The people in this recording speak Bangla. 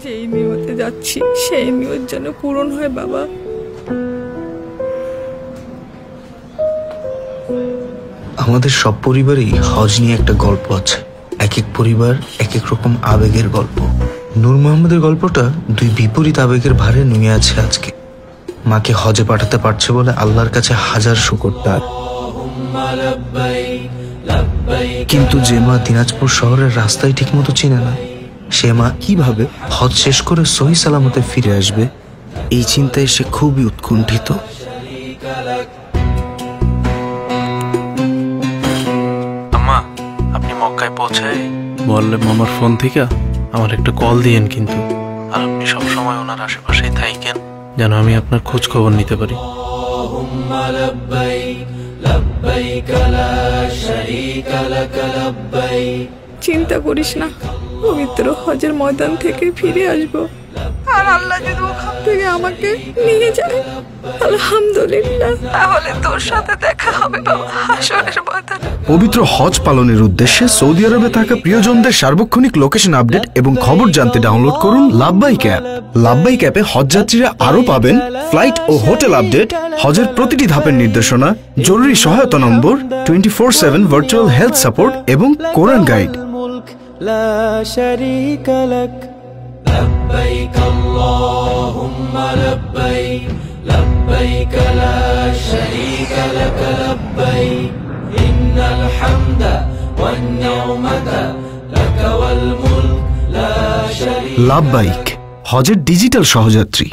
যেই নিয়তে যাচ্ছি সেই নিয়ত যেন পূরণ হয় বাবা। আমাদের সব পরিবারেই হজ নিয়ে একটা গল্প আছে। এক এক পরিবার এক এক রকম আবেগের গল্প। নূর মোহাম্মদের গল্পটা দুই বিপরীত আবেগের ভারে নুয়ে আছে আজকে। মাকে হজে পাঠাতে পারছে বলে আল্লাহর কাছে হাজার শুকর তার। কিন্তু যে মা দিনাজপুর শহরের রাস্তায় ঠিক মতো চিনে না, সে মা কিভাবে হজ শেষ করে সহি সালামতে ফিরে আসবে, এই চিন্তায় সে খুবই উৎকণ্ঠিত। আম্মা, আপনি মক্কায় পৌঁছায় বললে মামার ফোন থেকে আমার একটা কল দিয়েন কিন্তু, আর আপনি সবসময় ওনার আশেপাশেই থাকেন যেন আমি আপনার খোঁজ খবর নিতে পারি। চিন্তা করিস না, পবিত্র হজের ময়দান থেকে ফিরে আসবো, আর আল্লাহ যদি ওখান থেকে আমাকে নিয়ে যায় আলহামদুলিল্লাহ, তাহলে তোর সাথে দেখা হবে বাবা হাশরের ময়দানে। পবিত্র হজ পালনের উদ্দেশ্যে সৌদি আরবে থাকা প্রিয়জনদের সার্বক্ষণিক লোকেশন আপডেট এবং খবর জানতে ডাউনলোড করুন লাব্বাইক অ্যাপ। লাব্বাইক অ্যাপে হজযাত্রীরা আরও পাবেন ফ্লাইট ও হোটেল আপডেট, হজের প্রতিটি ধাপের নির্দেশনা, জরুরি সহায়তা নম্বর, 24/7 ভার্চুয়াল হেলথ সাপোর্ট এবং কোরআন গাইড। لبيك اللهم لبيك لبيك لا شريك لك لبيك إن الحمد والنعمة لك والملك لا شريك। লাব্বাইক, হজের ডিজিটাল সহযাত্রী।